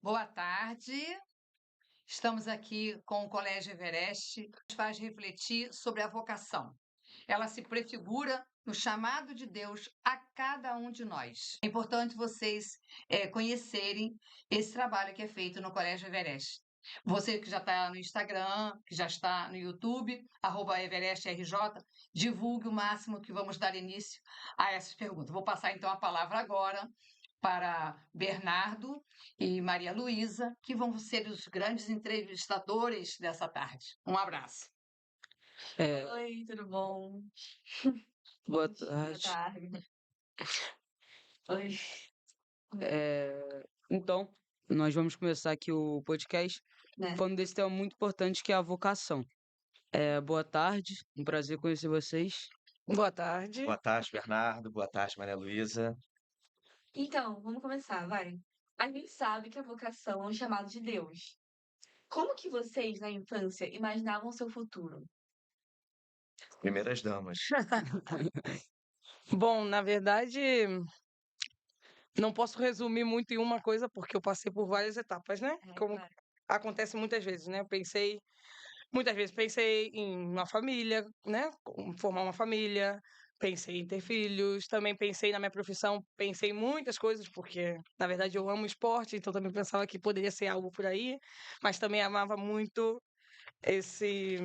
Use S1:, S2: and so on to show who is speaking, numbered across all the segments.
S1: Boa tarde. Estamos aqui com o Colégio Everest, que nos faz refletir sobre a vocação. Ela se prefigura no chamado de Deus a cada um de nós. É importante vocês conhecerem esse trabalho que é feito no Colégio Everest. Você que já está no Instagram, que já está no YouTube, @EverestRJ, divulgue o máximo que vamos dar início a essas perguntas. Vou passar então a palavra agora para Bernardo e Maria Luísa, que vão ser os grandes entrevistadores dessa tarde. Um abraço.
S2: Oi, tudo bom?
S3: Boa
S2: Boa
S3: tarde.
S2: tarde. Oi.
S3: Então, nós vamos começar aqui o podcast
S2: Né?
S3: falando desse tema muito importante que é a vocação. Boa tarde, um prazer conhecer vocês.
S4: Boa tarde.
S5: Boa tarde, Bernardo. Boa tarde, Maria Luísa.
S2: Então, vamos começar, vai. A gente sabe que a vocação é um chamado de Deus. Como que vocês, na infância, imaginavam seu futuro?
S5: Primeiras damas.
S4: Bom, na verdade, não posso resumir muito em uma coisa, porque eu passei por várias etapas, né? Como
S2: Claro.
S4: acontece muitas vezes, né? Muitas vezes pensei em uma família, né? Formar uma família, pensei em ter filhos, também pensei na minha profissão, pensei em muitas coisas, porque, na verdade, eu amo esporte, então também pensava que poderia ser algo por aí, mas também amava muito esse.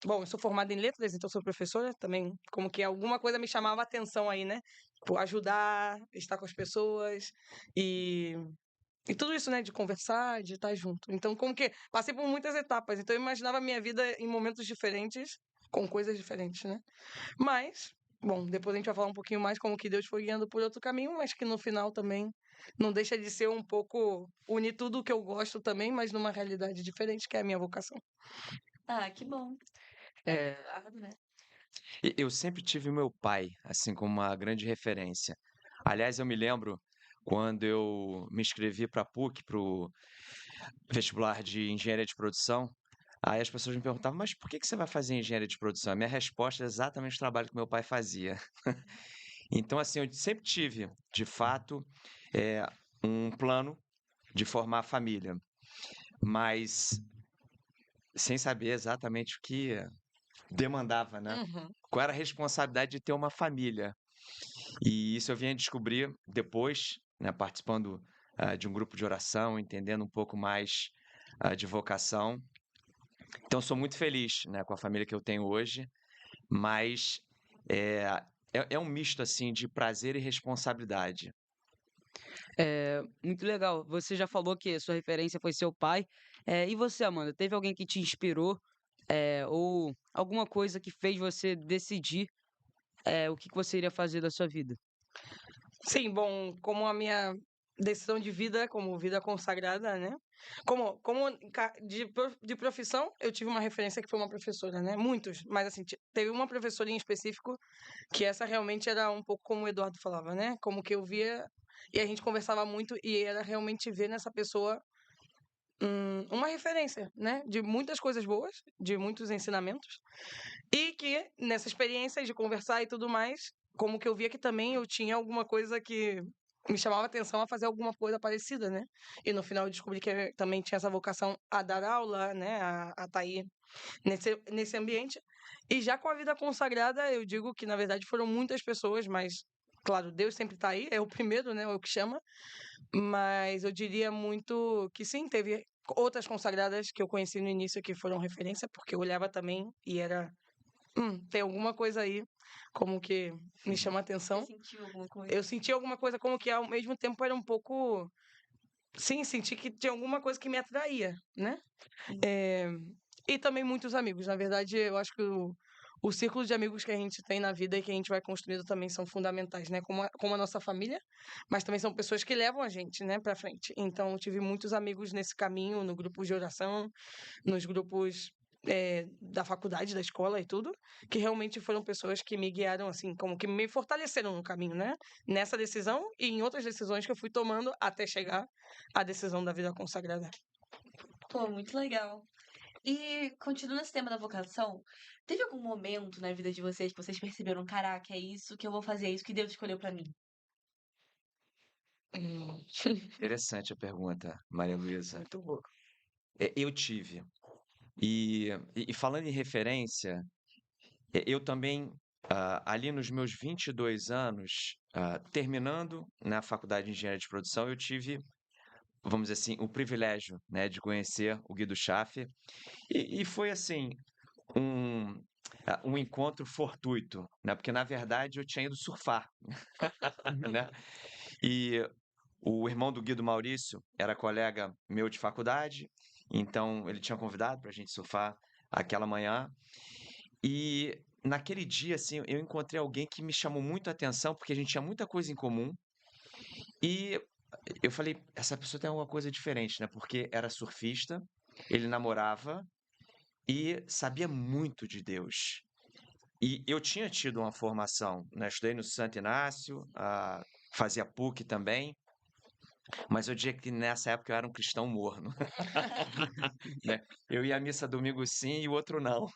S4: Bom, eu sou formada em letras, então sou professora também, como que alguma coisa me chamava a atenção aí, né? Tipo, ajudar, estar com as pessoas e. E tudo isso, né, de conversar, de estar junto. Então, como que passei por muitas etapas, então eu imaginava a minha vida em momentos diferentes, com coisas diferentes, né? Mas, bom, depois a gente vai falar um pouquinho mais como que Deus foi guiando por outro caminho, mas que no final também não deixa de ser um pouco unir tudo o que eu gosto também, mas numa realidade diferente, que é a minha vocação.
S2: Ah, que bom.
S3: É,
S2: Claro, né?
S5: Eu sempre tive meu pai, assim, como uma grande referência. Aliás, eu me lembro quando eu me inscrevi para a PUC, para o vestibular de engenharia de produção. Aí as pessoas me perguntavam, mas por que que você vai fazer engenharia de produção? A minha resposta é exatamente o trabalho que meu pai fazia. Então, assim, eu sempre tive, de fato, eh, um plano de formar a família, mas sem saber exatamente o que demandava, né?
S4: Uhum.
S5: Qual era a responsabilidade de ter uma família. E isso eu vim a descobrir depois, né, participando de um grupo de oração, entendendo um pouco mais de vocação. Então, sou muito feliz, né, com a família que eu tenho hoje, mas é, é um misto assim de prazer e responsabilidade.
S3: muito legal. Você já falou que sua referência foi seu pai. E você, Amanda, teve alguém que te inspirou, ou alguma coisa que fez você decidir, o que você iria fazer da sua vida?
S4: Sim, bom, como a minha decisão de vida, como vida consagrada, né? De profissão, eu tive uma referência que foi uma professora, né? Muitos, mas assim, teve uma professora em específico que essa realmente era um pouco como o Eduardo falava, né? Como que eu via e a gente conversava muito e era realmente ver nessa pessoa uma referência, né? De muitas coisas boas, de muitos ensinamentos. E que nessa experiência de conversar e tudo mais, como que eu via que também eu tinha alguma coisa que me chamava atenção a fazer alguma coisa parecida, né? E no final eu descobri que eu também tinha essa vocação a dar aula, né? A estar aí nesse ambiente. E já com a vida consagrada, eu digo que na verdade foram muitas pessoas, mas claro, Deus sempre está aí, é o primeiro, né? É o que chama. Mas eu diria muito que sim, teve outras consagradas que eu conheci no início que foram referência, porque eu olhava também e era tem alguma coisa aí, como que me chama a
S2: Você
S4: atenção.
S2: sentiu alguma coisa?
S4: Eu senti alguma coisa como que ao mesmo tempo era um pouco. Sim, senti que tinha alguma coisa que me atraía, né?
S2: Sim.
S4: E também muitos amigos. Na verdade, eu acho que o círculo de amigos que a gente tem na vida e que a gente vai construindo também são fundamentais, né? Como a nossa família, mas também são pessoas que levam a gente, né, pra frente. Então, eu tive muitos amigos nesse caminho, no grupo de oração, nos grupos da faculdade, da escola e tudo, que realmente foram pessoas que me guiaram, assim, como que me fortaleceram no caminho, né? Nessa decisão e em outras decisões que eu fui tomando até chegar à decisão da vida consagrada.
S2: Pô, muito legal. E continuando esse tema da vocação, teve algum momento na vida de vocês que vocês perceberam, caraca, é isso que eu vou fazer, é isso que Deus escolheu pra mim?
S5: Interessante a pergunta, Maria Luísa.
S4: Muito boa.
S5: Eu tive. E falando em referência, eu também, ali nos meus 22 anos, terminando na faculdade de engenharia de produção, eu tive, vamos dizer assim, o privilégio, né, de conhecer o Guido Schaffer. E foi assim, um, um encontro fortuito, né? Porque na verdade eu tinha ido surfar, né? E o irmão do Guido, Maurício, era colega meu de faculdade, então ele tinha convidado para a gente surfar aquela manhã. E naquele dia, assim, eu encontrei alguém que me chamou muito a atenção, porque a gente tinha muita coisa em comum. E eu falei, essa pessoa tem alguma coisa diferente, né? Porque era surfista, ele namorava e sabia muito de Deus. E eu tinha tido uma formação, né? Estudei no Santo Inácio, fazia PUC também, mas eu diria que nessa época eu era um cristão morno, né? Eu ia à missa domingo sim e o outro não.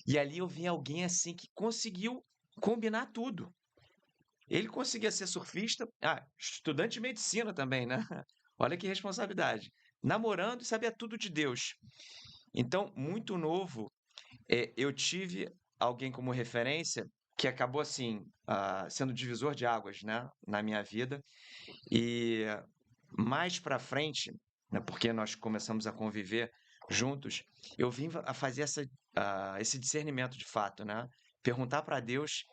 S5: E ali eu vi alguém assim que conseguiu combinar tudo. Ele conseguia ser surfista, estudante de medicina também, né? Olha que responsabilidade. Namorando e sabia tudo de Deus. Então, muito novo, eu tive alguém como referência que acabou assim sendo divisor de águas, né, na minha vida. E mais para frente, né, porque nós começamos a conviver juntos, eu vim a fazer esse discernimento de fato, né? Perguntar para Deus,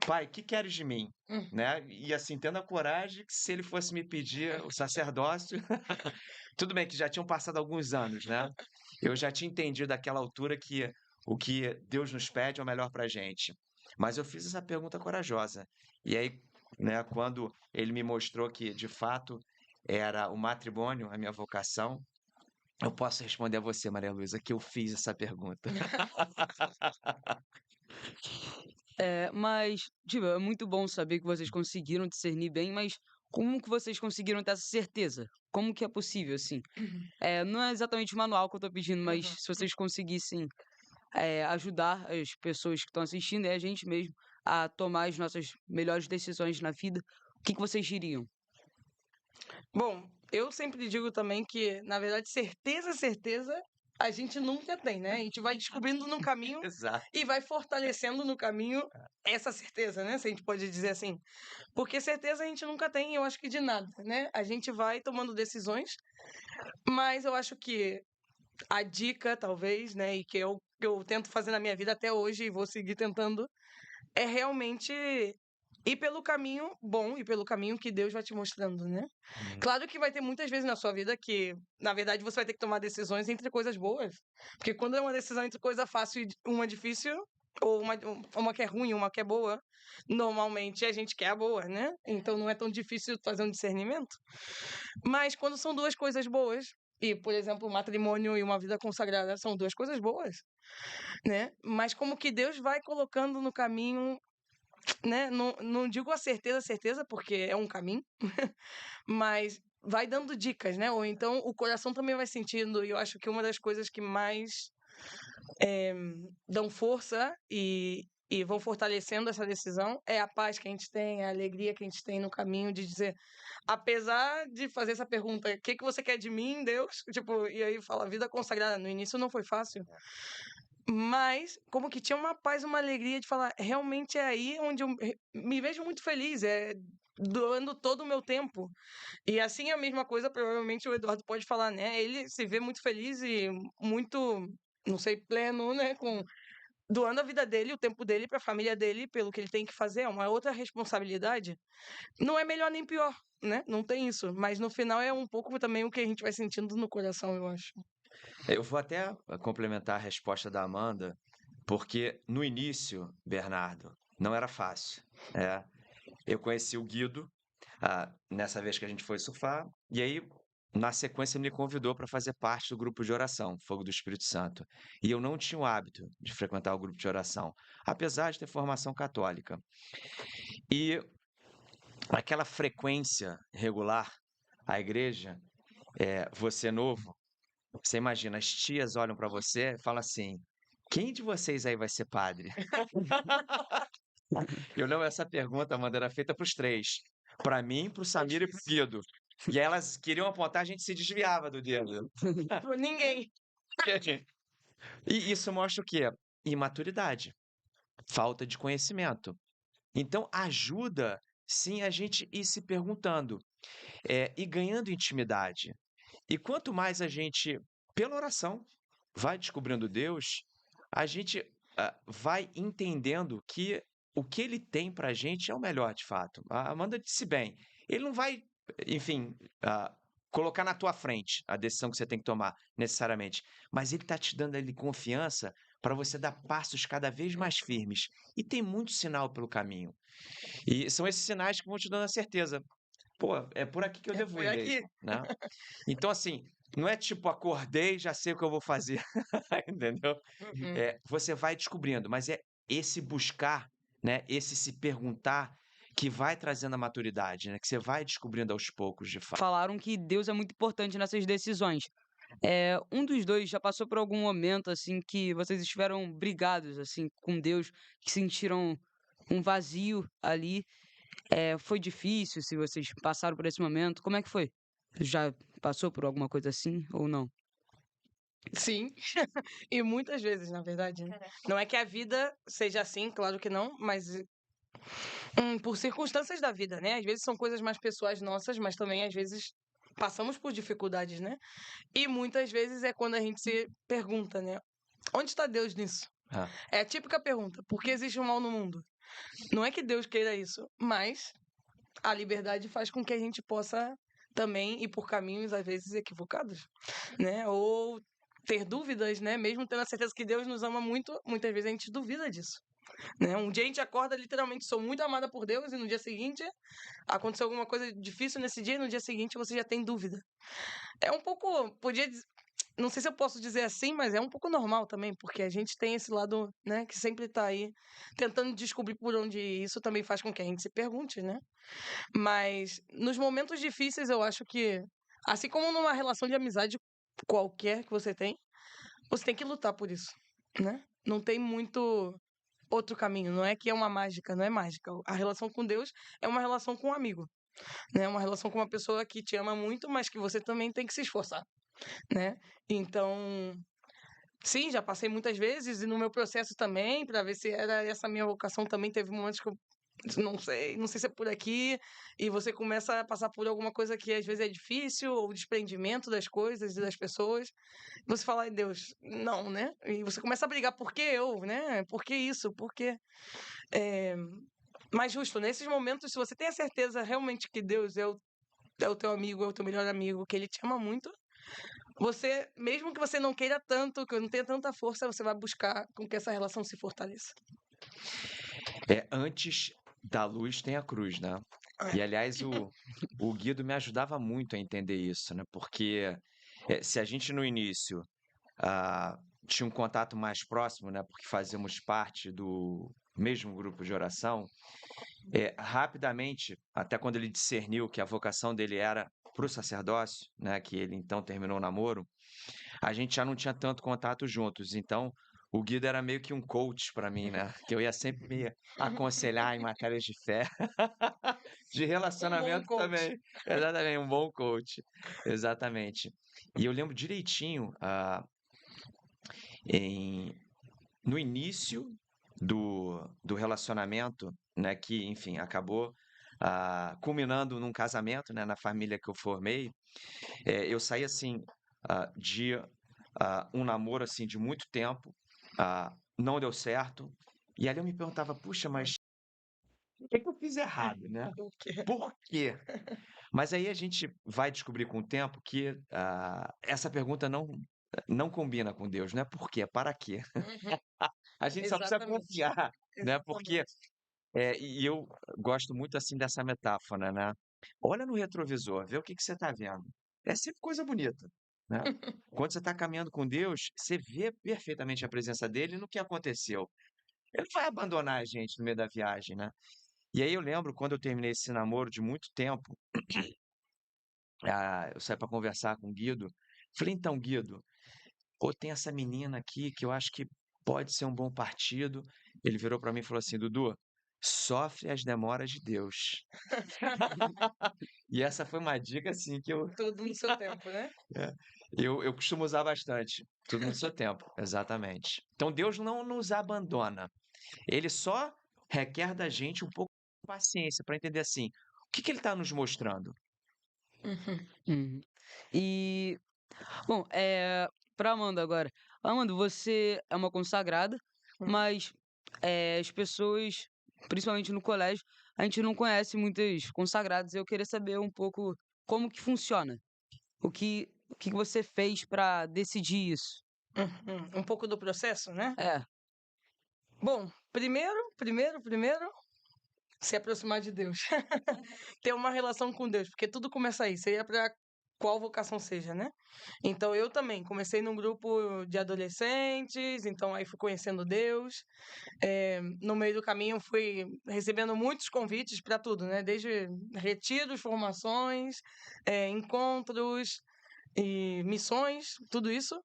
S5: Pai, que queres de mim? Né? E assim, tendo a coragem que se ele fosse me pedir o sacerdócio, tudo bem que já tinham passado alguns anos, né? Eu já tinha entendido àquela altura que o que Deus nos pede é o melhor para a gente. Mas eu fiz essa pergunta corajosa. E aí, né, quando ele me mostrou que, de fato, era o matrimônio a minha vocação, eu posso responder a você, Maria Luísa, que eu fiz essa pergunta.
S3: Mas, tipo, é muito bom saber que vocês conseguiram discernir bem, mas como que vocês conseguiram ter essa certeza? Como que é possível, assim? Não é exatamente o manual que eu tô pedindo, mas se vocês conseguissem ajudar as pessoas que estão assistindo e a gente mesmo a tomar as nossas melhores decisões na vida, o que que vocês diriam?
S4: Bom, eu sempre digo também que, na verdade, certeza, a gente nunca tem, né? A gente vai descobrindo no caminho
S5: Exato.
S4: e vai fortalecendo no caminho essa certeza, né? Se a gente pode dizer assim. Porque certeza a gente nunca tem, eu acho que de nada, né? A gente vai tomando decisões, mas eu acho que a dica, talvez, né, e que eu tento fazer na minha vida até hoje e vou seguir tentando, é realmente ir pelo caminho bom e pelo caminho que Deus vai te mostrando, né? Claro que vai ter muitas vezes na sua vida que, na verdade, você vai ter que tomar decisões entre coisas boas. Porque quando é uma decisão entre coisa fácil e uma difícil, ou uma que é ruim e uma que é boa, normalmente a gente quer a boa, né? Então não é tão difícil fazer um discernimento. Mas quando são duas coisas boas, e, por exemplo, o matrimônio e uma vida consagrada são duas coisas boas, né? Mas como que Deus vai colocando no caminho, né? Não digo a certeza, porque é um caminho, mas vai dando dicas, né? Ou então o coração também vai sentindo, e eu acho que uma das coisas que mais dão força e vão fortalecendo essa decisão é a paz que a gente tem, a alegria que a gente tem no caminho de dizer, apesar de fazer essa pergunta, o que que você quer de mim, Deus? Tipo, e aí fala, vida consagrada. No início não foi fácil, mas como que tinha uma paz, uma alegria de falar, realmente é aí onde eu me vejo muito feliz, doando todo o meu tempo. E assim a mesma coisa, provavelmente o Eduardo pode falar, né? Ele se vê muito feliz e muito, não sei, pleno, né? Doando a vida dele, o tempo dele para a família dele, pelo que ele tem que fazer, é uma outra responsabilidade. Não é melhor nem pior, né? Não tem isso. Mas no final é um pouco também o que a gente vai sentindo no coração, eu acho.
S5: Eu vou até complementar a resposta da Amanda, porque no início, Bernardo, não era fácil. Eu conheci o Guido nessa vez que a gente foi surfar, e aí, na sequência, ele me convidou para fazer parte do grupo de oração, Fogo do Espírito Santo. E eu não tinha o hábito de frequentar o grupo de oração, apesar de ter formação católica. E aquela frequência regular à igreja, você novo, você imagina, as tias olham para você e falam assim: quem de vocês aí vai ser padre? Eu lembro essa pergunta, Amanda, era feita para os três. Para mim, pro Samir e pro Guido. E aí elas queriam apontar, a gente se desviava do dedo.
S4: Ninguém.
S5: E isso mostra o quê? Imaturidade, falta de conhecimento. Então, ajuda, sim, a gente ir se perguntando, e ganhando intimidade. E quanto mais a gente, pela oração, vai descobrindo Deus, a gente vai entendendo que o que ele tem para a gente é o melhor, de fato. A Amanda disse bem, ele não vai, enfim, colocar na tua frente a decisão que você tem que tomar, necessariamente, mas ele está te dando ali confiança para você dar passos cada vez mais firmes. E tem muito sinal pelo caminho. E são esses sinais que vão te dando a certeza. Pô, é por aqui que eu
S4: É
S5: devo
S4: por
S5: ir
S4: aqui.
S5: mesmo, né? Então, assim, não é tipo, acordei, já sei o que eu vou fazer, entendeu? Você vai descobrindo, mas é esse buscar, né? Esse se perguntar que vai trazendo a maturidade, né? Que você vai descobrindo aos poucos, de fato.
S3: Falaram que Deus é muito importante nessas decisões. Um dos dois já passou por algum momento, assim, que vocês estiveram brigados, assim, com Deus, que sentiram um vazio ali. Foi difícil se vocês passaram por esse momento? Como é que foi? Já passou por alguma coisa assim ou não?
S4: Sim, e muitas vezes, na verdade, né? Não é que a vida seja assim, claro que não, mas por circunstâncias da vida, né? Às vezes são coisas mais pessoais nossas, mas também às vezes passamos por dificuldades, né? E muitas vezes é quando a gente se pergunta, né? Onde está Deus nisso?
S5: Ah,
S4: É a típica pergunta: por que existe um mal no mundo? Não é que Deus queira isso, mas a liberdade faz com que a gente possa também ir por caminhos às vezes equivocados, né? Ou ter dúvidas, né? Mesmo tendo a certeza que Deus nos ama muito, muitas vezes a gente duvida disso, né? Um dia a gente acorda literalmente, sou muito amada por Deus, e no dia seguinte aconteceu alguma coisa difícil nesse dia, e no dia seguinte você já tem dúvida. É um pouco, não sei se eu posso dizer assim, mas é um pouco normal também, porque a gente tem esse lado, né, que sempre tá aí tentando descobrir por onde ir. Isso também faz com que a gente se pergunte, né? Mas nos momentos difíceis eu acho que, assim como numa relação de amizade qualquer que você tem que lutar por isso, né? Não tem muito outro caminho, não é que é uma mágica, não é mágica. A relação com Deus é uma relação com um amigo, né? Uma relação com uma pessoa que te ama muito, mas que você também tem que se esforçar, né? Então, sim, já passei muitas vezes e no meu processo também, para ver se era essa minha vocação, também teve momentos que eu não sei se é por aqui, e você começa a passar por alguma coisa que às vezes é difícil, ou desprendimento das coisas e das pessoas. Você fala, ai Deus, não, né? E você começa a brigar, por que eu, né? Por que isso? Por que? É... Mas justo, nesses momentos, se você tem a certeza realmente que Deus é o teu amigo, é o teu melhor amigo, que ele te ama muito, você, mesmo que você não queira tanto, que não tenha tanta força, você vai buscar com que essa relação se fortaleça.
S5: Antes da luz tem a cruz, né? E, aliás, o Guido me ajudava muito a entender isso, né? Porque se a gente no início tinha um contato mais próximo, né? Porque fazíamos parte do mesmo grupo de oração, rapidamente, até quando ele discerniu que a vocação dele era para o sacerdócio, né? Que ele então terminou o namoro, a gente já não tinha tanto contato juntos. Então, o Guido era meio que um coach para mim, né? Que eu ia sempre me aconselhar em matérias de fé, de relacionamento
S4: coach.
S5: também. Exatamente, um bom coach. Exatamente. E eu lembro direitinho, no início do relacionamento, né? Que, enfim, acabou culminando num casamento, né? Na família que eu formei. Eu saí assim de um namoro assim de muito tempo, não deu certo, e ali eu me perguntava, puxa, mas o que eu fiz errado, né?
S4: O quê?
S5: Por quê? Mas aí a gente vai descobrir com o tempo que essa pergunta não combina com Deus, não é por quê, é para quê? A gente só precisa
S4: Exatamente.
S5: confiar, né? Porque e eu gosto muito assim dessa metáfora, né? Olha no retrovisor, vê o que que você está vendo. É sempre coisa bonita, né? Quando você está caminhando com Deus, você vê perfeitamente a presença dele no que aconteceu. Ele não vai abandonar a gente no meio da viagem, né? E aí eu lembro quando eu terminei esse namoro de muito tempo, eu saí para conversar com o Guido. Falei, então, Guido, pô, tem essa menina aqui que eu acho que pode ser um bom partido. Ele virou para mim e falou assim, Dudu, sofre as demoras de Deus. E essa foi uma dica, assim, que eu
S4: Tudo no seu tempo, né?
S5: eu costumo usar bastante. Tudo no seu tempo, exatamente. Então Deus não nos abandona. Ele só requer da gente um pouco de paciência para entender assim, o que que ele está nos mostrando?
S4: Uhum.
S3: Uhum. E, bom, pra Amanda agora. Amanda, você é uma consagrada, mas as pessoas, principalmente no colégio, a gente não conhece muitas consagradas. Eu queria saber um pouco como que funciona. O que você fez pra decidir isso?
S4: Um pouco do processo, né?
S3: É.
S4: Bom, primeiro, se aproximar de Deus. Ter uma relação com Deus, porque tudo começa aí, seja para qual vocação seja, né? Então eu também comecei num grupo de adolescentes, então aí fui conhecendo Deus. No meio do caminho fui recebendo muitos convites para tudo, né? Desde retiros, formações, encontros e missões, tudo isso.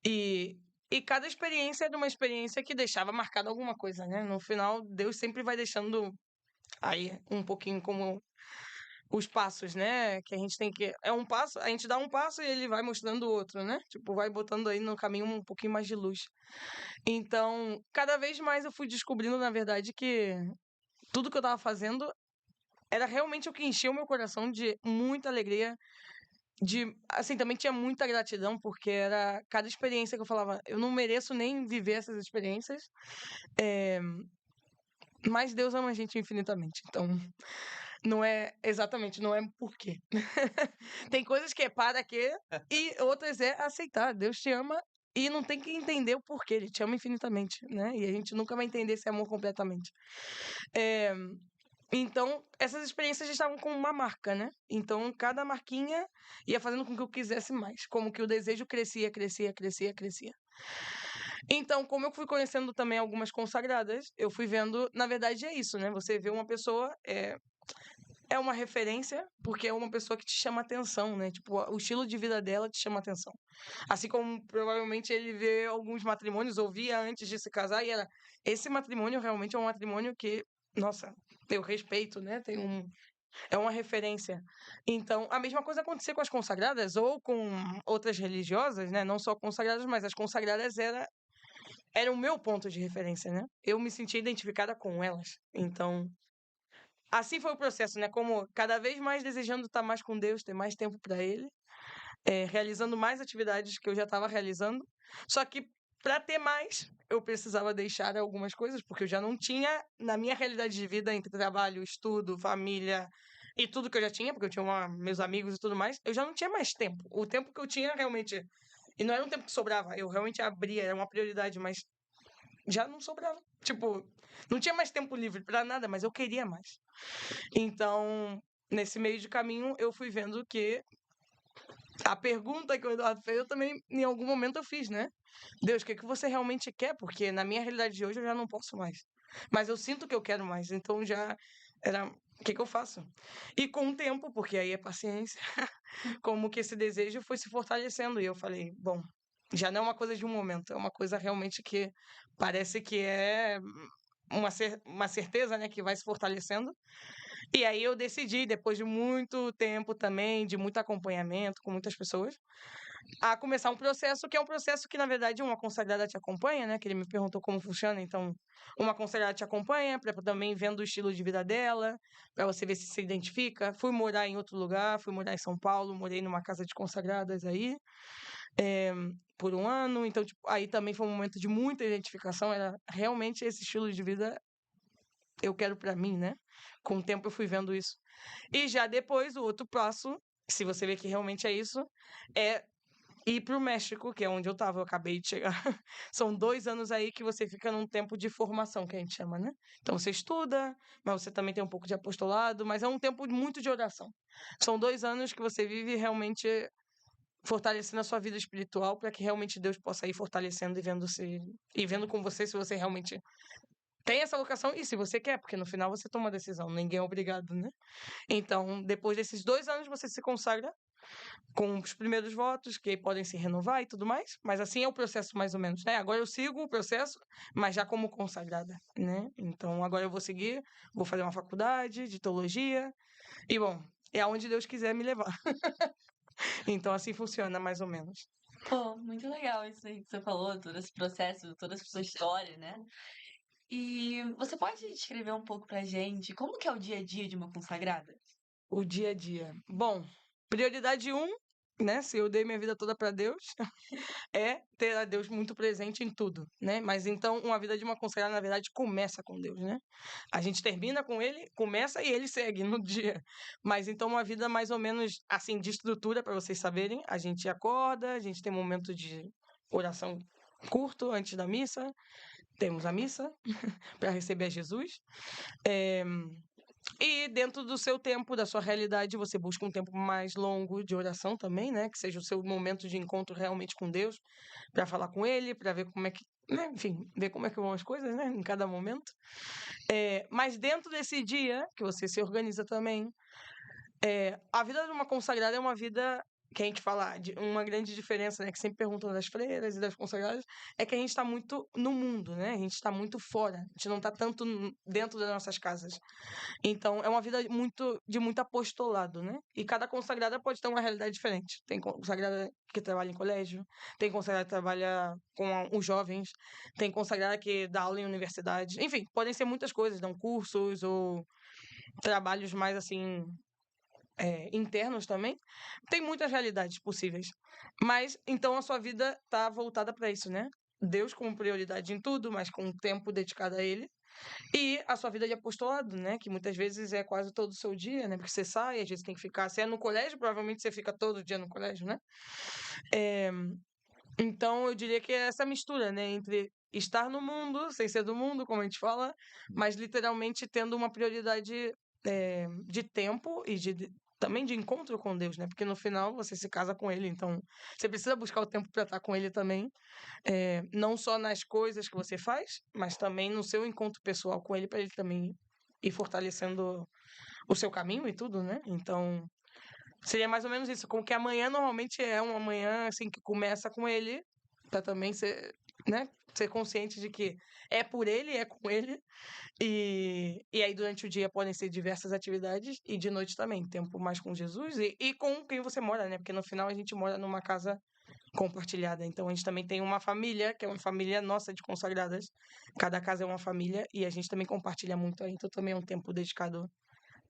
S4: E, e cada experiência era uma experiência que deixava marcada alguma coisa, né? No final, Deus sempre vai deixando aí um pouquinho como os passos, né? Que a gente tem que. É um passo, a gente dá um passo e ele vai mostrando o outro, né? Tipo, vai botando aí no caminho um pouquinho mais de luz. Então, cada vez mais eu fui descobrindo, na verdade, que tudo que eu tava fazendo era realmente o que enchia o meu coração de muita alegria. Assim, também tinha muita gratidão, porque era cada experiência que eu falava, eu não mereço nem viver essas experiências, é, mas Deus ama a gente infinitamente. Então, não é exatamente, não é por quê. Tem coisas que é para quê e outras é aceitar. Deus te ama e não tem que entender o porquê. Ele te ama infinitamente, né? E a gente nunca vai entender esse amor completamente. É, então, essas experiências já estavam com uma marca, né? Então, cada marquinha ia fazendo com que eu quisesse mais. Como que o desejo crescia, crescia, crescia, crescia. Então, como eu fui conhecendo também algumas consagradas, eu fui vendo, na verdade é isso, né? Você vê uma pessoa, é uma referência, porque é uma pessoa que te chama atenção, né? Tipo, o estilo de vida dela te chama atenção. Assim como provavelmente ele vê alguns matrimônios, ou via antes de se casar, e era, esse matrimônio realmente é um matrimônio que, nossa, eu respeito, né? É uma referência. Então, a mesma coisa acontecia com as consagradas, ou com outras religiosas, né? Não só consagradas, mas as consagradas era o meu ponto de referência, né? Eu me sentia identificada com elas. Então, assim foi o processo, né? Como cada vez mais desejando estar mais com Deus, ter mais tempo para Ele, realizando mais atividades que eu já estava realizando. Só que para ter mais, eu precisava deixar algumas coisas, porque eu já não tinha, na minha realidade de vida, entre trabalho, estudo, família e tudo que eu já tinha, porque eu tinha meus amigos e tudo mais, eu já não tinha mais tempo. O tempo que eu tinha realmente. E não era um tempo que sobrava, eu realmente abria, era uma prioridade, mas já não sobrava. Tipo, não tinha mais tempo livre para nada, mas eu queria mais. Então, nesse meio de caminho, eu fui vendo que a pergunta que o Eduardo fez, eu também, em algum momento, eu fiz, né? Deus, o que que você realmente quer? Porque na minha realidade de hoje eu já não posso mais. Mas eu sinto que eu quero mais, então já era. O que que eu faço? E com o tempo, porque aí é paciência, como que esse desejo foi se fortalecendo. E eu falei, bom, já não é uma coisa de um momento, é uma coisa realmente que parece que é uma certeza, né, que vai se fortalecendo. E aí eu decidi, depois de muito tempo também, de muito acompanhamento com muitas pessoas, a começar um processo que é um processo que, na verdade, uma consagrada te acompanha, né? Que ele me perguntou como funciona, então, uma consagrada te acompanha, para também vendo o estilo de vida dela, para você ver se identifica. Fui morar em outro lugar, fui morar em São Paulo, morei numa casa de consagradas aí, por um ano, então, tipo, aí também foi um momento de muita identificação, era realmente esse estilo de vida eu quero para mim, né? Com o tempo eu fui vendo isso. E já depois, o outro passo, se você vê que realmente é isso, é ir para o México, que é onde eu estava, eu acabei de chegar. São 2 anos aí que você fica num tempo de formação, que a gente chama, né? Então você estuda, mas você também tem um pouco de apostolado, mas é um tempo muito de oração. São 2 anos que você vive realmente fortalecendo a sua vida espiritual para que realmente Deus possa ir fortalecendo e vendo com você se você realmente tem essa vocação e se você quer, porque no final você toma uma decisão, ninguém é obrigado, né? Então, depois desses 2 anos você se consagra com os primeiros votos, que podem se renovar e tudo mais, mas assim é o processo mais ou menos, né? Agora eu sigo o processo, mas já como consagrada, né? Então agora eu vou seguir, vou fazer uma faculdade de teologia, e bom, é aonde Deus quiser me levar. Então assim funciona mais ou menos.
S2: Pô, muito legal isso aí que você falou, todo esse processo, toda essa sua história, né? E você pode descrever um pouco pra gente como que é o dia a dia de uma consagrada?
S4: O dia a dia. Bom, prioridade um, né? Se eu dei minha vida toda para Deus, é ter a Deus muito presente em tudo, né? Mas então uma vida de uma consagrada, na verdade, começa com Deus, né? A gente termina com ele, começa e ele segue no dia. Mas então uma vida mais ou menos assim de estrutura para vocês saberem. A gente acorda, a gente tem um momento de oração curto antes da missa, temos a missa para receber a Jesus. E dentro do seu tempo, da sua realidade, você busca um tempo mais longo de oração também, né? Que seja o seu momento de encontro realmente com Deus, para falar com Ele, para ver como é que, né? Enfim, ver como é que vão as coisas, né? Em cada momento. Mas dentro desse dia, que você se organiza também, a vida de uma consagrada é uma vida que a gente fala, uma grande diferença, né? Que sempre perguntam das freiras e das consagradas, é que a gente está muito no mundo, né? A gente está muito fora, a gente não está tanto dentro das nossas casas. Então, é uma vida de muito apostolado, né? E cada consagrada pode ter uma realidade diferente. Tem consagrada que trabalha em colégio, tem consagrada que trabalha com os jovens, tem consagrada que dá aula em universidade. Enfim, podem ser muitas coisas, dão cursos ou trabalhos mais assim internos também. Tem muitas realidades possíveis. Mas então a sua vida está voltada para isso, né? Deus como prioridade em tudo, mas com um tempo dedicado a Ele. E a sua vida de apostolado, né? Que muitas vezes é quase todo o seu dia, né? Porque você sai, às vezes tem que ficar. Se é no colégio, provavelmente você fica todo dia no colégio, né? Então eu diria que é essa mistura, né? Entre estar no mundo, sem ser do mundo, como a gente fala, mas literalmente tendo uma prioridade de tempo e também de encontro com Deus, né? Porque no final você se casa com Ele, então você precisa buscar o tempo para estar com Ele também, não só nas coisas que você faz, mas também no seu encontro pessoal com Ele, para Ele também ir fortalecendo o seu caminho e tudo, né? Então seria mais ou menos isso, como que amanhã normalmente é uma manhã assim que começa com Ele, para também ser, né? Ser consciente de que é por Ele, é com Ele. E aí, durante o dia, podem ser diversas atividades, e de noite também, tempo mais com Jesus e com quem você mora, né? Porque no final a gente mora numa casa compartilhada. Então, a gente também tem uma família, que é uma família nossa de consagradas. Cada casa é uma família e a gente também compartilha muito aí. Então, também é um tempo dedicado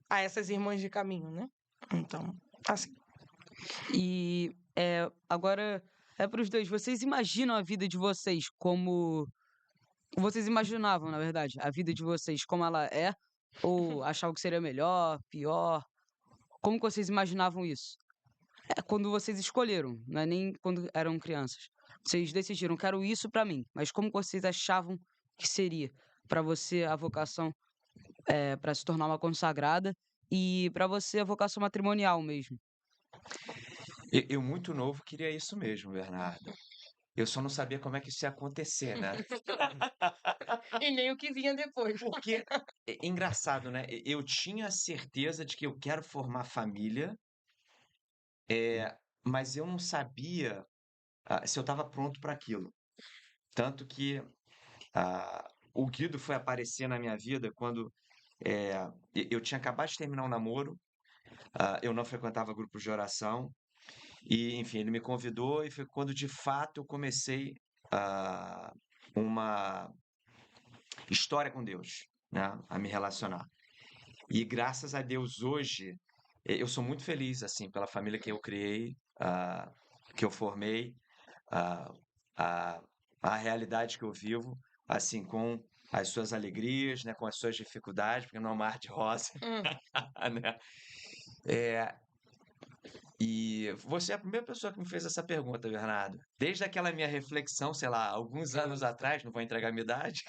S4: a essas irmãs de caminho, né? Então, assim.
S3: E agora é para os dois. Vocês imaginam a vida de vocês como vocês imaginavam, na verdade, a vida de vocês como ela é? Ou achavam que seria melhor, pior? Como que vocês imaginavam isso? Quando vocês escolheram, não é nem quando eram crianças. Vocês decidiram, quero isso pra mim. Mas como que vocês achavam que seria pra você a vocação para se tornar uma consagrada e pra você a vocação matrimonial mesmo?
S5: Eu muito novo queria isso mesmo, Bernardo. Eu só não sabia como é que isso ia acontecer, né?
S4: E nem o que vinha depois.
S5: Porque é engraçado, né? Eu tinha certeza de que eu quero formar família, mas eu não sabia se eu estava pronto para aquilo. Tanto que o Guido foi aparecer na minha vida quando eu tinha acabado de terminar um namoro, eu não frequentava grupos de oração, e, enfim, ele me convidou e foi quando de fato eu comecei uma história com Deus, né? A me relacionar. E graças a Deus hoje eu sou muito feliz assim pela família que eu criei, que eu formei, a, a, a realidade que eu vivo, assim com as suas alegrias, né, com as suas dificuldades, porque não é um mar de rosa, né? É, e você é a primeira pessoa que me fez essa pergunta, Bernardo. Desde aquela minha reflexão, sei lá, alguns anos atrás, não vou entregar a minha idade,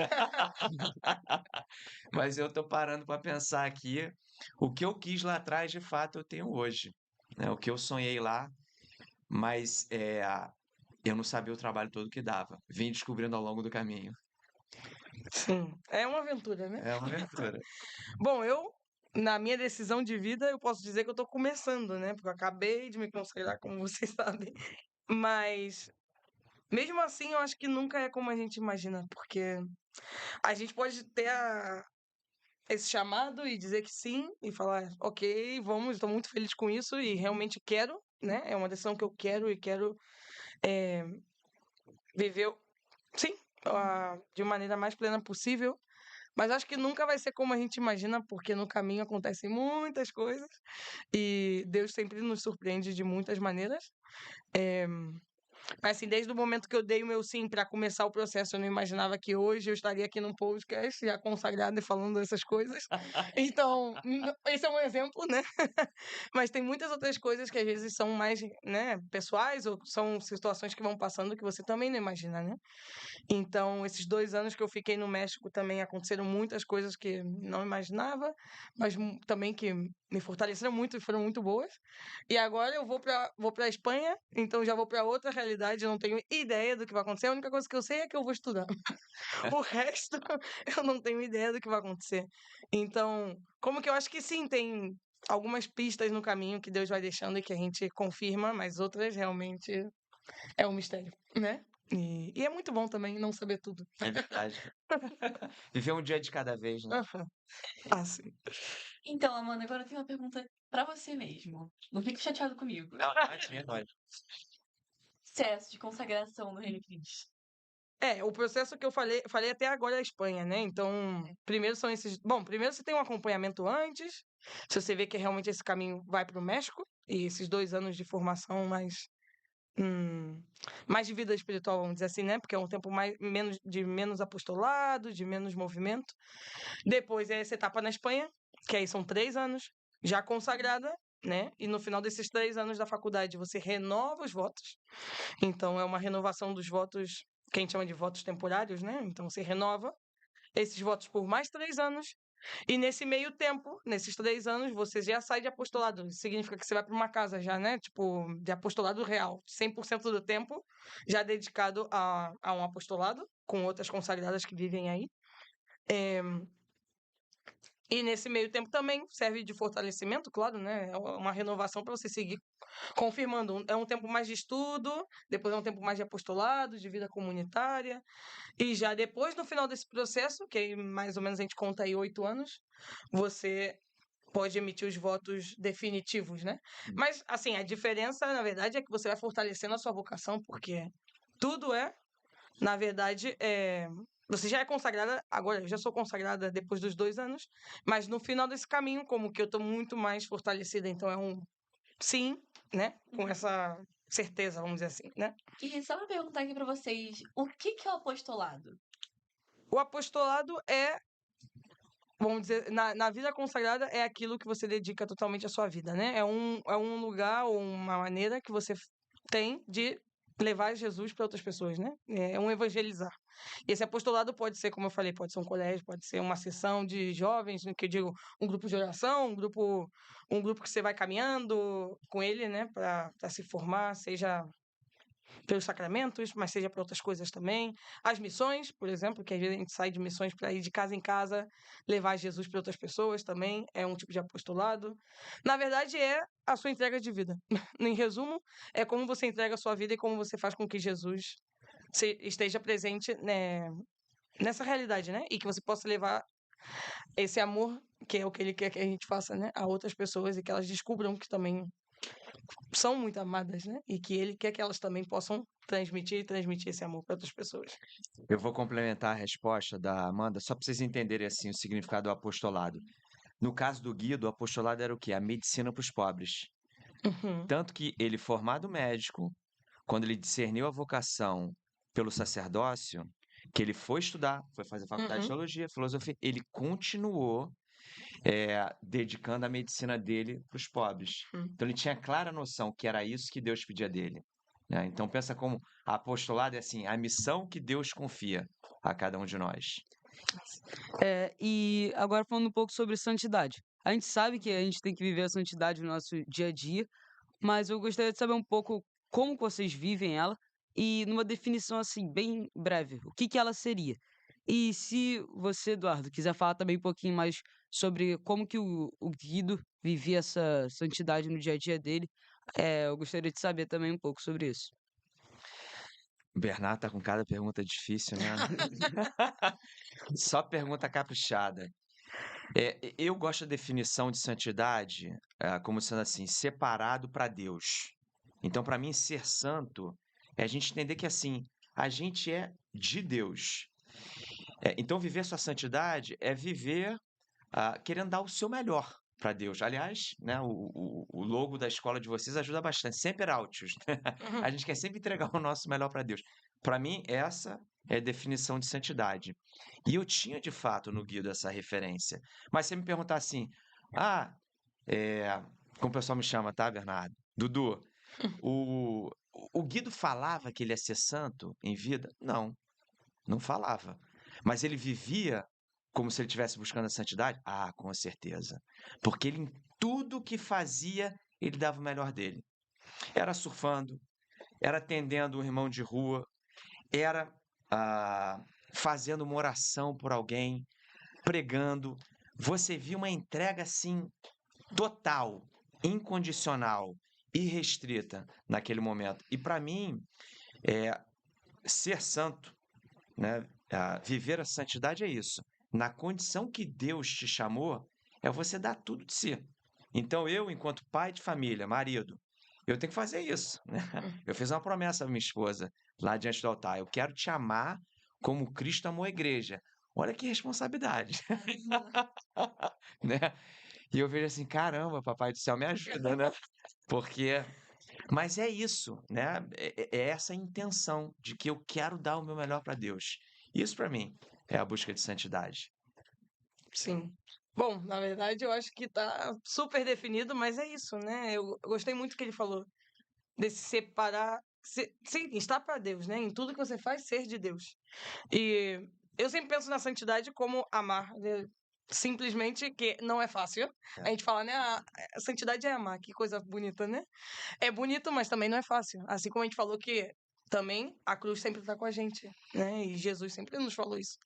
S5: mas eu tô parando para pensar aqui, o que eu quis lá atrás, de fato, eu tenho hoje, né? O que eu sonhei lá, mas eu não sabia o trabalho todo que dava. Vim descobrindo ao longo do caminho.
S4: Sim, é uma aventura, né?
S5: É uma aventura.
S4: Bom, eu na minha decisão de vida, eu posso dizer que eu tô começando, né? Porque eu acabei de me consagrar, como vocês sabem. Mas, mesmo assim, eu acho que nunca é como a gente imagina, porque a gente pode ter esse chamado e dizer que sim, e falar, ok, vamos, estou muito feliz com isso e realmente quero, né? É uma decisão que eu quero e quero viver, sim, de maneira mais plena possível. Mas acho que nunca vai ser como a gente imagina, porque no caminho acontecem muitas coisas e Deus sempre nos surpreende de muitas maneiras. Mas assim, desde o momento que eu dei o meu sim para começar o processo, eu não imaginava que hoje eu estaria aqui num podcast já consagrado e falando essas coisas. Então, esse é um exemplo, né? Mas tem muitas outras coisas que às vezes são mais, né, pessoais ou são situações que vão passando que você também não imagina, né? Então, esses 2 anos que eu fiquei no México também aconteceram muitas coisas que não imaginava, mas também que me fortaleceram muito e foram muito boas. E agora eu vou para Espanha, então já vou para outra realidade, eu não tenho ideia do que vai acontecer. A única coisa que eu sei é que eu vou estudar. O resto, eu não tenho ideia do que vai acontecer. Então, como que eu acho que sim, tem algumas pistas no caminho que Deus vai deixando e que a gente confirma, mas outras realmente é um mistério, né? E é muito bom também não saber tudo.
S5: É verdade. Viver um dia de cada vez, né?
S4: Aham. Ah, sim.
S2: Então, Amanda, agora eu tenho uma pergunta pra você mesmo. Não fique chateado comigo.
S5: Não, imagina, olha.
S2: Processo de consagração no Reino de Cristo.
S4: O processo que eu falei até agora é a Espanha, né? Então, primeiro são esses. Bom, primeiro você tem um acompanhamento antes, se você vê que realmente esse caminho vai para o México, e esses 2 anos de formação mais de vida espiritual, vamos dizer assim, né? Porque é um tempo menos apostolado, de menos movimento. Depois é essa etapa na Espanha, que aí são 3 anos, já consagrada, né? E no final desses 3 anos da faculdade você renova os votos. Então é uma renovação dos votos, que a gente chama de votos temporários, né? Então você renova esses votos por mais 3 anos. E nesse meio tempo, nesses 3 anos, você já sai de apostolado. Isso significa que você vai para uma casa já, né? Tipo, de apostolado real. 100% do tempo já dedicado a um apostolado, com outras consagradas que vivem aí. E nesse meio tempo também serve de fortalecimento, claro, né? É uma renovação para você seguir confirmando. É um tempo mais de estudo, depois é um tempo mais de apostolado, de vida comunitária. E já depois, no final desse processo, que aí mais ou menos a gente conta aí 8 anos, você pode emitir os votos definitivos, né? Mas, assim, a diferença, na verdade, é que você vai fortalecendo a sua vocação, porque tudo na verdade, você já é consagrada, agora eu já sou consagrada depois dos 2 anos, mas no final desse caminho, como que eu tô muito mais fortalecida, então é um sim, né? Com essa certeza, vamos dizer assim, né?
S2: E só pra perguntar aqui pra vocês, o que é o apostolado?
S4: O apostolado vamos dizer, na vida consagrada é aquilo que você dedica totalmente à sua vida, né? É um lugar ou uma maneira que você tem de levar Jesus para outras pessoas, né? É um evangelizar. E esse apostolado pode ser, como eu falei, pode ser um colégio, pode ser uma sessão de jovens, que eu digo, um grupo de oração, um grupo que você vai caminhando com ele, né, para se formar, seja pelos sacramentos, mas seja para outras coisas também. As missões, por exemplo, que às vezes a gente sai de missões para ir de casa em casa, levar Jesus para outras pessoas também, é um tipo de apostolado. Na verdade, é a sua entrega de vida. Em resumo, é como você entrega a sua vida e como você faz com que Jesus esteja presente, né, nessa realidade, né? E que você possa levar esse amor, que é o que ele quer que a gente faça, né, a outras pessoas e que elas descubram que também são muito amadas, né? E que ele quer que elas também possam transmitir esse amor para outras pessoas.
S5: Eu vou complementar a resposta da Amanda, só para vocês entenderem assim o significado do apostolado. No caso do Guido, o apostolado era o quê? A medicina para os pobres.
S4: Uhum.
S5: Tanto que ele, formado médico, quando ele discerniu a vocação pelo sacerdócio, que ele foi estudar, foi fazer faculdade de
S4: Uhum.
S5: teologia, filosofia, ele continuou dedicando a medicina dele para os pobres.
S4: Uhum.
S5: Então ele tinha clara noção que era isso que Deus pedia dele, né? Então pensa como apostolado é assim, a missão que Deus confia a cada um de nós.
S3: E agora falando um pouco sobre santidade. A gente sabe que a gente tem que viver a santidade no nosso dia a dia, mas eu gostaria de saber um pouco como que vocês vivem ela e numa definição assim bem breve, o que que ela seria? E se você, Eduardo, quiser falar também um pouquinho mais sobre como que o Guido vivia essa santidade no dia a dia dele. Eu gostaria de saber também um pouco sobre isso.
S5: O Bernardo tá com cada pergunta difícil, né? Só pergunta caprichada. Eu gosto da definição de santidade como sendo assim, separado para Deus. Então, para mim, ser santo é a gente entender que assim, a gente é de Deus. Então, viver sua santidade é viver querendo dar o seu melhor para Deus. Aliás, né, o logo da escola de vocês ajuda bastante, sempre Autius. A gente quer sempre entregar o nosso melhor para Deus. Para mim, essa é a definição de santidade. E eu tinha, de fato, no Guido essa referência. Mas você me perguntar assim, como o pessoal me chama, tá, Bernardo? Dudu, o, o Guido falava que ele ia ser santo em vida? Não, não falava. Mas ele vivia como se ele estivesse buscando a santidade? Ah, com certeza. Porque ele, em tudo que fazia, ele dava o melhor dele. Era surfando, era atendendo um irmão de rua, era fazendo uma oração por alguém, pregando. Você via uma entrega assim, total, incondicional, irrestrita naquele momento. E para mim, ser santo, né, viver a santidade é isso. Na condição que Deus te chamou, é você dar tudo de si. Então eu, enquanto pai de família, marido, eu tenho que fazer isso, né? Eu fiz uma promessa à minha esposa lá diante do altar. Eu quero te amar como Cristo amou a igreja. Olha que responsabilidade, né? E eu vejo assim, caramba, papai do céu, me ajuda, né? Porque mas é isso, né? É essa intenção de que eu quero dar o meu melhor para Deus. Isso para mim é a busca de santidade.
S4: Sim. Bom, na verdade, eu acho que tá super definido, mas é isso, né? Eu gostei muito que ele falou desse separar, sim, estar para Deus, né? Em tudo que você faz, ser de Deus. E eu sempre penso na santidade como amar, né? Simplesmente que não é fácil. A gente fala, né? A santidade é amar, que coisa bonita, né? É bonito, mas também não é fácil. Assim como a gente falou que também a cruz sempre está com a gente, né? E Jesus sempre nos falou isso.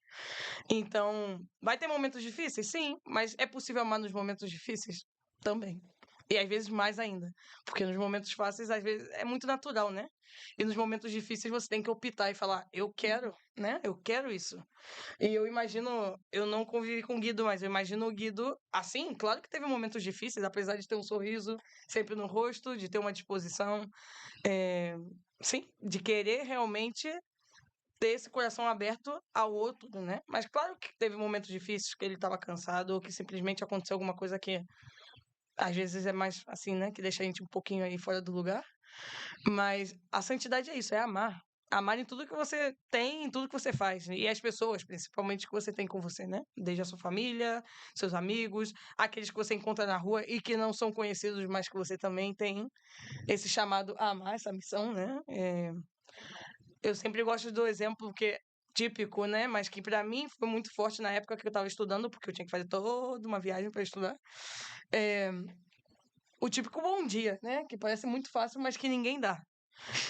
S4: Então, vai ter momentos difíceis? Sim, mas é possível amar nos momentos difíceis? Também. E às vezes mais ainda. Porque nos momentos fáceis, às vezes, é muito natural, né? E nos momentos difíceis você tem que optar e falar, eu quero, né? Eu quero isso. E eu imagino, eu não convivi com o Guido, mas eu imagino o Guido assim, claro que teve momentos difíceis, apesar de ter um sorriso sempre no rosto, de ter uma disposição, sim, de querer realmente ter esse coração aberto ao outro, né? Mas claro que teve momentos difíceis que ele estava cansado ou que simplesmente aconteceu alguma coisa que às vezes é mais assim, né? Que deixa a gente um pouquinho aí fora do lugar. Mas a santidade é isso, é amar. Amar em tudo que você tem, em tudo que você faz. E as pessoas, principalmente, que você tem com você, né? Desde a sua família, seus amigos, aqueles que você encontra na rua e que não são conhecidos, mas que você também tem esse chamado a amar, essa missão, né? Eu sempre gosto do exemplo que típico, né? Mas que para mim foi muito forte na época que eu estava estudando, porque eu tinha que fazer toda uma viagem para estudar. O típico bom dia, né? Que parece muito fácil, mas que ninguém dá.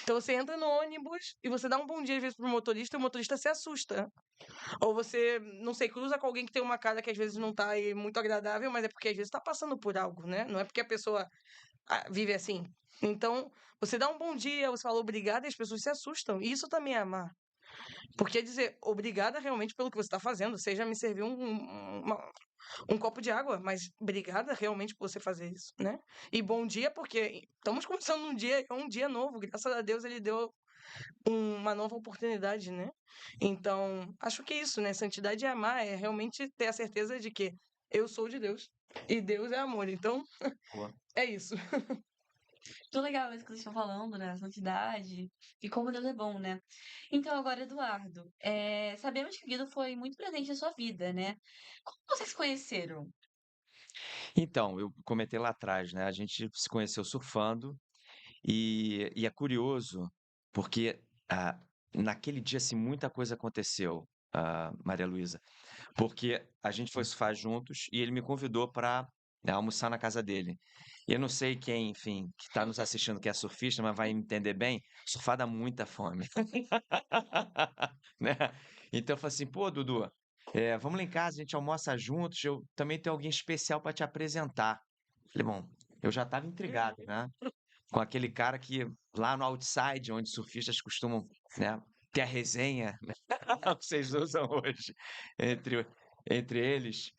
S4: Então você entra no ônibus e você dá um bom dia às vezes pro motorista e o motorista se assusta. Ou você, não sei, cruza com alguém que tem uma cara que às vezes não tá aí muito agradável, mas é porque às vezes tá passando por algo, né? Não é porque a pessoa vive assim. Então, você dá um bom dia, você fala obrigada e as pessoas se assustam. E isso também é amar. Porque é dizer obrigada realmente pelo que você está fazendo, seja me servir um copo de água, mas obrigada realmente por você fazer isso, né? E bom dia, porque estamos começando um dia novo, graças a Deus ele deu uma nova oportunidade, né? Então, acho que é isso, né? Santidade é amar, é realmente ter a certeza de que eu sou de Deus e Deus é amor. Então,
S5: Boa.
S4: é isso.
S2: Muito legal isso que vocês estão falando, né? A santidade e como Deus é bom, né? Então, agora, Eduardo, sabemos que o Guido foi muito presente na sua vida, né? Como vocês se conheceram?
S5: Então, eu comentei lá atrás, né? A gente se conheceu surfando e é curioso porque naquele dia assim muita coisa aconteceu, Maria Luísa, porque a gente foi surfar juntos e ele me convidou para almoçar na casa dele. E eu não sei quem, enfim, que está nos assistindo que é surfista, mas vai entender bem, surfar dá muita fome, né? Então eu falei assim, pô, Dudu, vamos lá em casa, a gente almoça juntos, eu também tenho alguém especial para te apresentar. Falei, bom, eu já estava intrigado, né? Com aquele cara que lá no outside, onde surfistas costumam, né, ter a resenha, né, que vocês usam hoje entre, entre eles,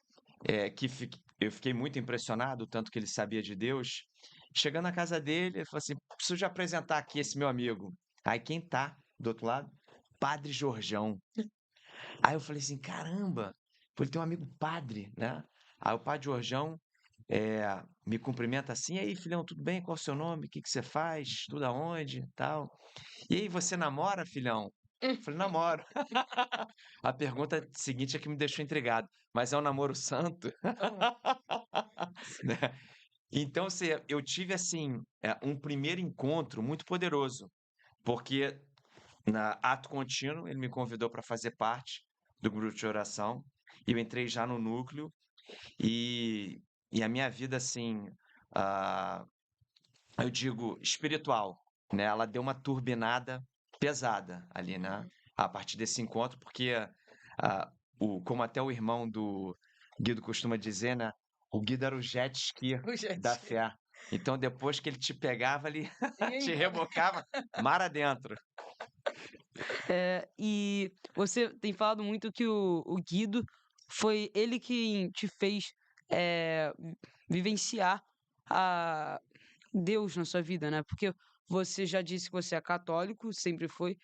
S5: eu fiquei muito impressionado, o tanto que ele sabia de Deus. Chegando na casa dele, ele falou assim: preciso de apresentar aqui esse meu amigo. Aí quem tá do outro lado? Padre Jorjão. Aí eu falei assim: caramba, pô, ele tem um amigo padre, né? Aí o Padre Jorjão me cumprimenta assim: e aí, filhão, tudo bem? Qual é o seu nome? O que que você faz? Estuda onde? Tal. E aí, você namora, filhão? Eu falei, namoro. A pergunta seguinte é que me deixou intrigado. Mas é um namoro santo? Né? Então, eu tive, assim, um primeiro encontro muito poderoso, porque na ato contínuo ele me convidou para fazer parte do grupo de oração, e eu entrei já no núcleo, e, e a minha vida, assim, ah, eu digo espiritual, né? Ela deu uma turbinada pesada ali, né? A partir desse encontro, porque ah, como até o irmão do Guido costuma dizer, né? O Guido era o jet ski
S4: O jet
S5: da
S4: ski.
S5: fé. Então, depois que ele te pegava, ele
S4: Ia
S5: te
S4: embora.
S5: rebocava mar adentro.
S3: E você tem falado muito que o Guido foi ele que te fez vivenciar a Deus na sua vida, né? Porque você já disse que você é católico, sempre foi,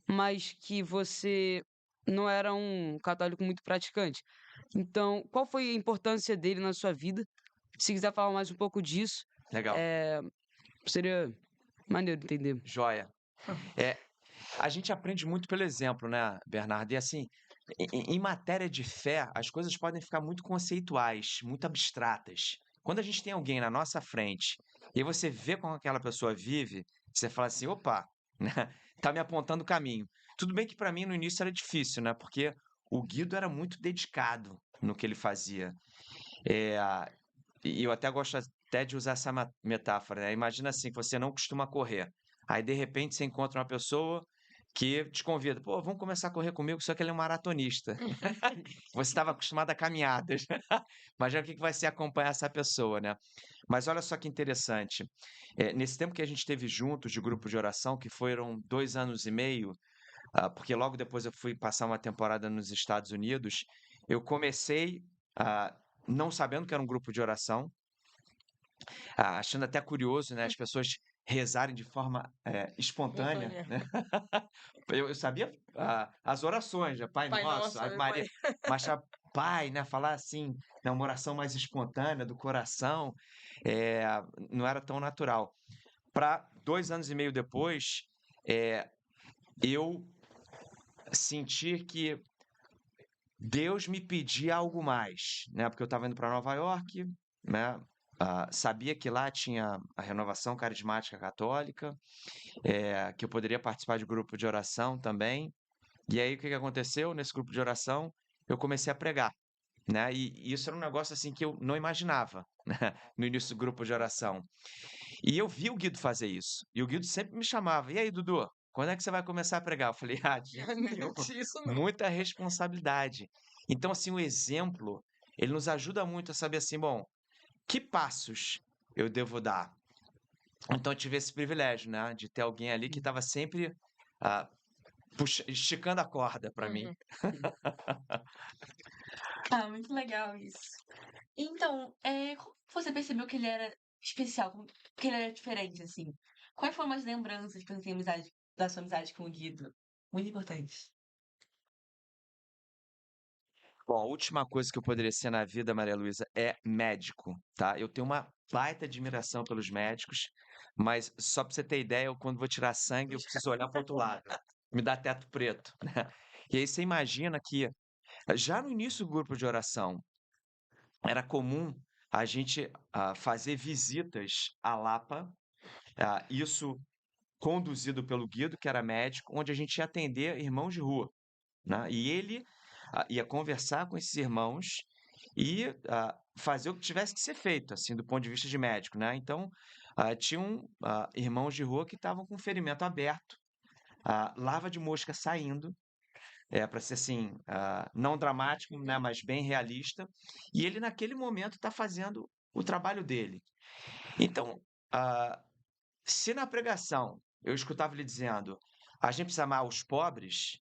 S3: mas que você não era um católico muito praticante. Então, qual foi a importância dele na sua vida? Se quiser falar mais um pouco disso,
S5: Legal,
S3: eh, seria maneiro entender.
S5: joia. É, a gente aprende muito pelo exemplo, né, Bernardo? E assim, em matéria de fé, as coisas podem ficar muito conceituais, muito abstratas. Quando a gente tem alguém na nossa frente e aí você vê como aquela pessoa vive, você fala assim, opa, né, tá me apontando o caminho. Tudo bem que para mim no início era difícil, né? Porque o Guido era muito dedicado no que ele fazia. É, e eu até gosto até de usar essa metáfora, né? Imagina assim, que você não costuma correr. Aí, de repente, você encontra uma pessoa que te convida. Pô, vamos começar a correr comigo, só que ele é um maratonista. Você estava acostumado a caminhadas. Imagina o que que vai ser acompanhar essa pessoa, né? Mas olha só que interessante. Nesse tempo que a gente teve juntos de grupo de oração, que foram 2 anos e meio, porque logo depois eu fui passar uma temporada nos Estados Unidos, eu comecei ah, não sabendo que era um grupo de oração, achando até curioso, né, as pessoas rezarem de forma espontânea,
S4: Espontânea.
S5: né? Eu sabia as orações, né? Pai
S4: Pai
S5: Nosso,
S4: Nosso,
S5: Ave
S4: Ave
S5: Maria,
S4: Maria.
S5: mas Pai, né, falar assim, né, uma oração mais espontânea do coração, eh, não era tão natural. Para 2 anos e meio depois, eu sentir que Deus me pedia algo mais, né? Porque eu estava indo para Nova York, né? Sabia que lá tinha a renovação carismática católica, que eu poderia participar de grupo de oração também. E aí o que que aconteceu? Nesse grupo de oração, eu comecei a pregar, né? E isso era um negócio assim que eu não imaginava, né? No início do grupo de oração. E eu vi o Guido fazer isso. E o Guido sempre me chamava: E aí, Dudu, quando é que você vai começar a pregar? Eu falei: Ah, de jeito nenhum.
S4: Isso não.
S5: Muita responsabilidade. Então, assim, o exemplo, ele nos ajuda muito a saber assim, bom, que passos eu devo dar? Então, eu tive esse privilégio, né, de ter alguém ali que estava sempre ah, esticando a corda para mim.
S4: Uhum.
S2: Ah, muito legal isso. Então, como você percebeu que ele era especial, que ele era diferente, assim? Quais foram as lembranças que você tem da sua amizade com o Guido? Muito importante.
S5: Bom, a última coisa que eu poderia ser na vida, Maria Luísa, é médico, tá? Eu tenho uma baita admiração pelos médicos, mas só para você ter ideia, eu quando vou tirar sangue, eu preciso olhar para o outro lado. Me dá teto preto, né? E aí você imagina que já no início do grupo de oração, era comum a gente fazer visitas à Lapa, isso conduzido pelo Guido, que era médico, onde a gente ia atender irmãos de rua, né? E ele ia conversar com esses irmãos e fazer o que tivesse que ser feito, assim, do ponto de vista de médico, né? Então, tinham irmãos de rua que estavam com ferimento aberto, lava de mosca saindo, para ser assim, não dramático, né, mas bem realista. E ele, naquele momento, está fazendo o trabalho dele. Então, ah, se na pregação eu escutava ele dizendo a gente precisa amar os pobres,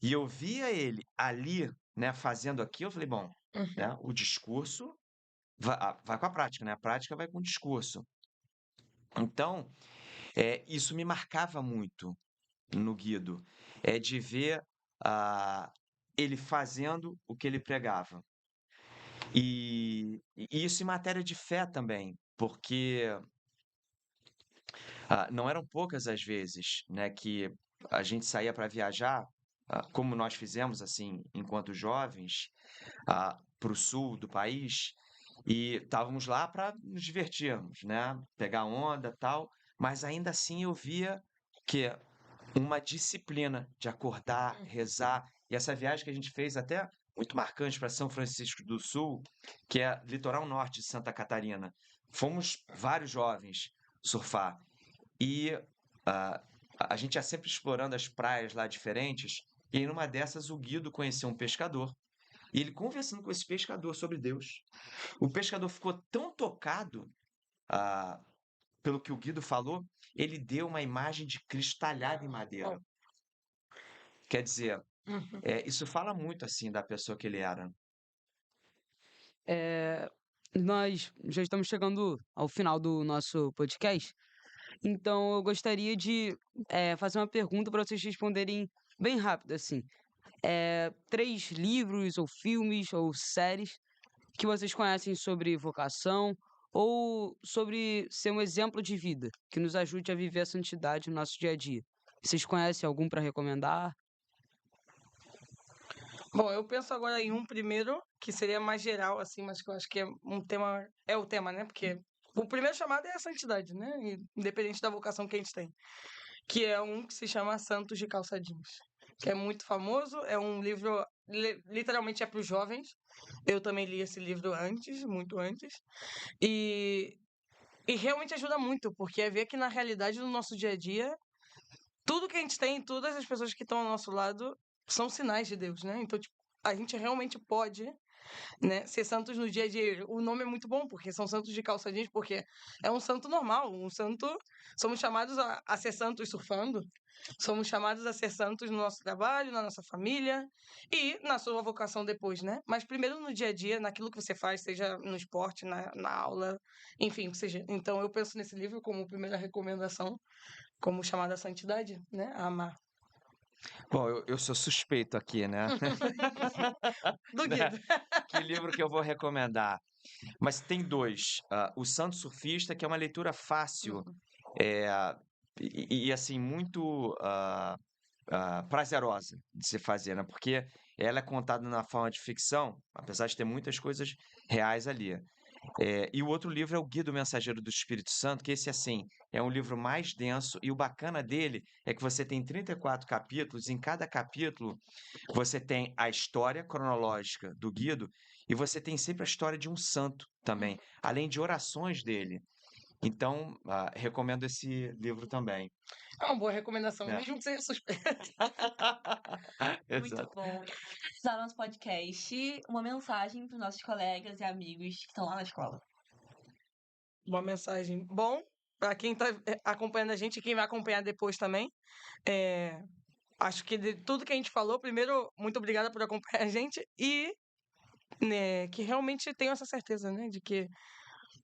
S5: e eu via ele ali, né, fazendo aquilo, eu falei, bom,
S4: Uhum.
S5: né, o discurso vai com a prática, né? A prática vai com o discurso. Então, isso me marcava muito no Guido, de ver ah, ele fazendo o que ele pregava. E isso em matéria de fé também, porque não eram poucas as vezes, né, que a gente saía para viajar, como nós fizemos assim, enquanto jovens, para o sul do país, e estávamos lá para nos divertirmos, né, pegar onda, tal, mas ainda assim eu via que uma disciplina de acordar, rezar, e essa viagem que a gente fez até muito marcante para São Francisco do Sul, que é litoral norte de Santa Catarina. Fomos vários jovens surfar. E ah, a gente ia sempre explorando as praias lá diferentes, e aí numa dessas o Guido conheceu um pescador. E ele conversando com esse pescador sobre Deus. O pescador ficou tão tocado ah, pelo que o Guido falou, ele deu uma imagem de Cristo talhada em madeira. Quer dizer,
S4: Uhum.
S5: isso fala muito assim da pessoa que ele era.
S3: É, nós já estamos chegando ao final do nosso podcast, então eu gostaria de fazer uma pergunta para vocês responderem bem rápido, assim. 3 livros, ou filmes, ou séries que vocês conhecem sobre vocação ou sobre ser um exemplo de vida que nos ajude a viver a santidade no nosso dia a dia. Vocês conhecem algum para recomendar?
S4: Bom, eu penso agora em um primeiro, que seria mais geral, assim, mas que eu acho que é um tema, é o tema, né? Porque o primeiro chamado é a santidade, né? Independente da vocação que a gente tem. Que é um que se chama Santos de Calça Jeans, que é muito famoso, é um livro, literalmente é para os jovens. Eu também li esse livro antes, muito antes. E, e realmente ajuda muito, porque é ver que na realidade, no nosso dia a dia, tudo que a gente tem, todas as pessoas que estão ao nosso lado, são sinais de Deus, né? Então, tipo, a gente realmente pode, né, ser santos no dia a dia. O nome é muito bom, porque são santos de calça jeans, porque é um santo normal, um santo. Somos chamados a ser santos surfando, somos chamados a ser santos no nosso trabalho, na nossa família e na sua vocação depois, né? Mas primeiro no dia a dia, naquilo que você faz, seja no esporte, na aula, enfim, seja. Então eu penso nesse livro como primeira recomendação, como chamada santidade, né? A amar.
S5: Bom, eu sou suspeito aqui, né? Né?
S4: Duvido.
S5: Que livro que eu vou recomendar? Mas tem dois. O Santo Surfista, que é uma leitura fácil, é, assim, muito prazerosa de se fazer, né? Porque ela é contada na forma de ficção, apesar de ter muitas coisas reais ali. E o outro livro é o Guia do Mensageiro do Espírito Santo, que esse, assim, é um livro mais denso, e o bacana dele é que você tem 34 capítulos, e em cada capítulo você tem a história cronológica do Guido, e você tem sempre a história de um santo também, além de orações dele. Então, recomendo esse livro também,
S4: É uma boa recomendação,
S5: né?
S4: mesmo que seja suspeito.
S2: Muito
S5: Exato.
S2: bom. Usar nosso podcast, uma mensagem para os nossos colegas e amigos que estão lá na escola.
S4: Uma mensagem bom para quem está acompanhando a gente e quem vai acompanhar depois também. É, acho que de tudo que a gente falou, primeiro, muito obrigada por acompanhar a gente e né, que realmente tenho essa certeza, né, de que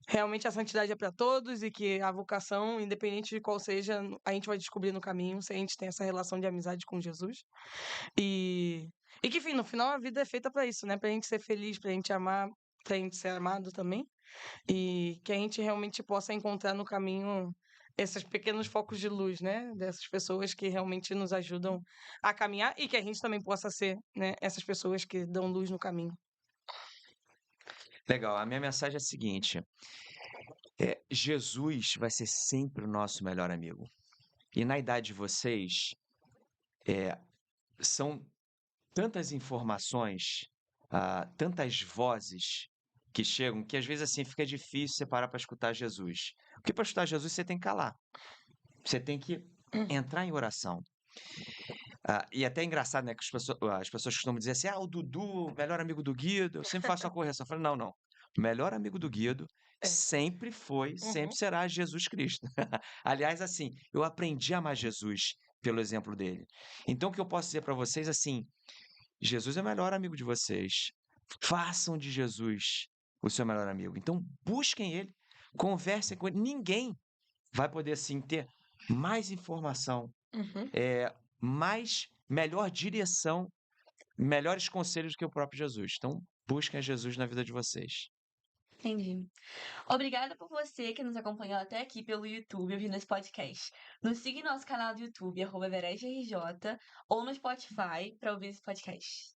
S4: realmente a santidade é para todos e que a vocação, independente de qual seja, a gente vai descobrir no caminho se a gente tem essa relação de amizade com Jesus. E que, enfim, no final a vida é feita para isso, né? Pra gente ser feliz, pra gente amar, pra gente ser amado também. E que a gente realmente possa encontrar no caminho esses pequenos focos de luz, né? Dessas pessoas que realmente nos ajudam a caminhar e que a gente também possa ser, né? Essas pessoas que dão luz no caminho.
S5: Legal, a minha mensagem é a seguinte: Jesus vai ser sempre o nosso melhor amigo. E na idade de vocês, são tantas informações, tantas vozes que chegam, que às vezes assim fica difícil você parar para escutar Jesus. Porque para escutar Jesus você tem que calar, você tem que entrar em oração. E até é engraçado, né, que as pessoas costumam dizer assim: o Dudu, melhor amigo do Guido. Eu sempre faço a correção. Eu falo, não, não. O melhor amigo do Guido
S4: É.
S5: sempre foi, sempre
S4: Uhum.
S5: será Jesus Cristo. Aliás, assim, eu aprendi a amar Jesus pelo exemplo dele. Então, o que eu posso dizer para vocês, assim, Jesus é o melhor amigo de vocês. Façam de Jesus o seu melhor amigo. Então, busquem ele, conversem com ele. Ninguém vai poder, assim, ter mais informação,
S4: Uhum.
S5: melhor direção, melhores conselhos do que o próprio Jesus. Então, busquem a Jesus na vida de vocês.
S2: Entendi. Obrigada por você que nos acompanhou até aqui pelo YouTube ouvindo esse podcast. Nos siga em nosso canal do YouTube, @VeresteRJ, ou no Spotify para ouvir esse podcast.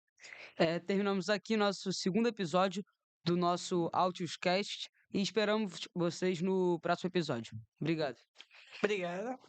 S3: Terminamos aqui nosso segundo episódio do nosso Altiuscast e esperamos vocês no próximo episódio. Obrigado.
S4: Obrigada.